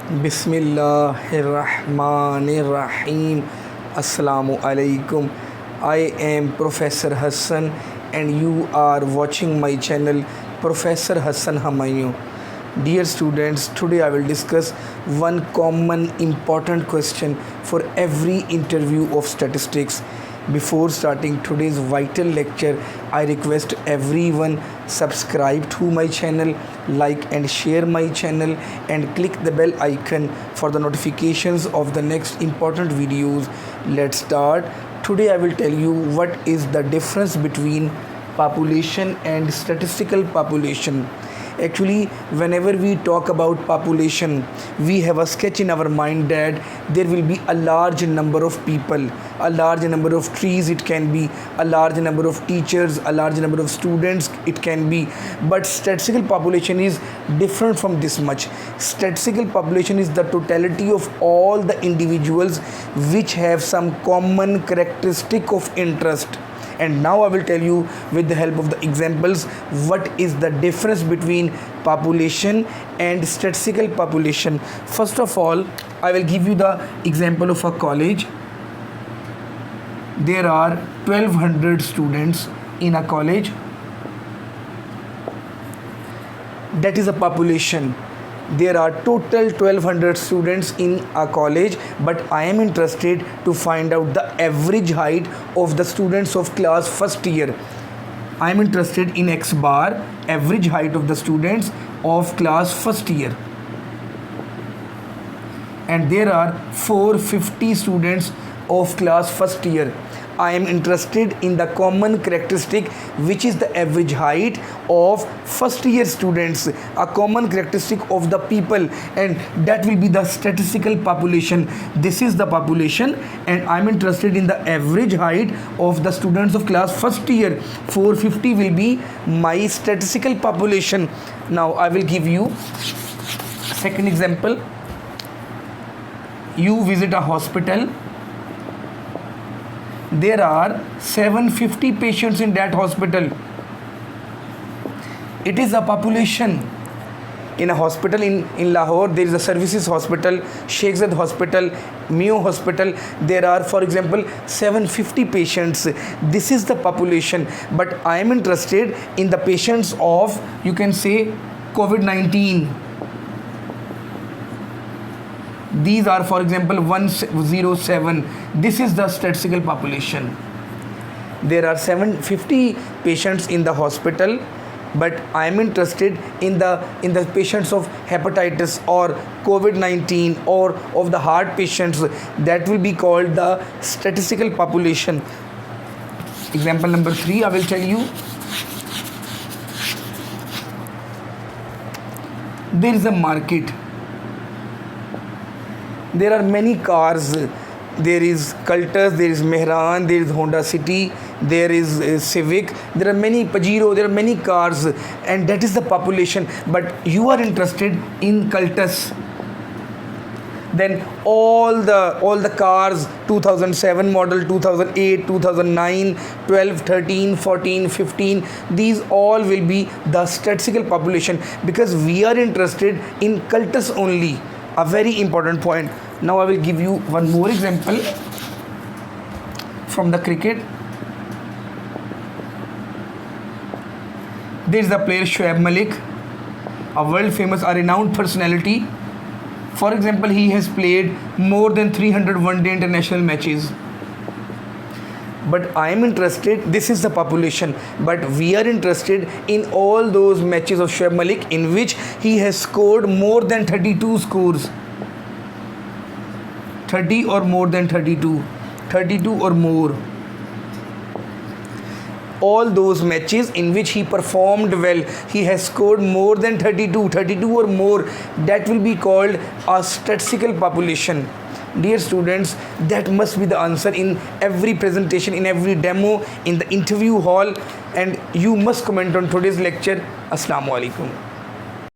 Bismillahirrahmanirrahim. Assalamu alaikum. I am Professor Hassan and you are watching my channel Professor Hassan Hamayu. Dear students, today I will discuss one common important question for every interview of statistics. Before starting today's vital lecture, I request everyone subscribe to my channel, like and share my channel and click the bell icon for the notifications of the next important videos. Let's start. Today I will tell you what is the difference between population and statistical population. Actually, whenever we talk about population, we have a sketch in our mind that there will be a large number of people, a large number of trees, it can be a large number of teachers, a large number of students, it can be. But statistical population is different from this much. Statistical population is the totality of all the individuals which have some common characteristic of interest. And now I will tell you with the help of the examples what is the difference between population and statistical population. First of all, I will give you the example of a college. There are 1200 students in a college. That is a population. There are total 1200 students in a college, but I am interested to find out the average height of the students of class first year. I am interested in X bar, average height of the students of class first year. And there are 450 students of class first year. I am interested in the common characteristic which is the average height of first year students, a common characteristic of the people, and that will be the statistical population. This is the population and I am interested in the average height of the students of class first year. 450 will be my statistical population. Now I will give you second example. You visit a hospital. There are 750 patients in that hospital. It is a population. In a hospital in Lahore, there is a services hospital, Sheikh Zayed hospital, Mayo hospital. There are, for example, 750 patients. This is the population. But I am interested in the patients of, you can say, COVID-19. These are, for example, 107. This is the statistical population. There are 750 patients in the hospital, but I am interested in the patients of hepatitis or COVID-19 or of the heart patients. That will be called the statistical population. Example number 3, I will tell you. There is a market. There are many cars. There is Cultus, there is Mehran, there is Honda City, there is Civic, there are many Pajero, there are many cars, and that is the population. But you are interested in Cultus. Then all the cars, 2007 model, 2008, 2009, 12, 13, 14, 15, these all will be the statistical population because we are interested in Cultus only. A very important point. Now I will give you one more example from the cricket. There is the player Shoaib Malik, a world famous, a renowned personality. For example, he has played more than 300 one-day international matches. But I am interested, this is the population, but we are interested in all those matches of Shoaib Malik in which he has scored more than 32 scores. 30 or more than 32, 32 or more. All those matches in which he performed well, he has scored more than 32 or more, that will be called a statistical population. Dear students, that must be the answer in every presentation, in every demo, in the interview hall, and you must comment on today's lecture. Assalamu alaikum.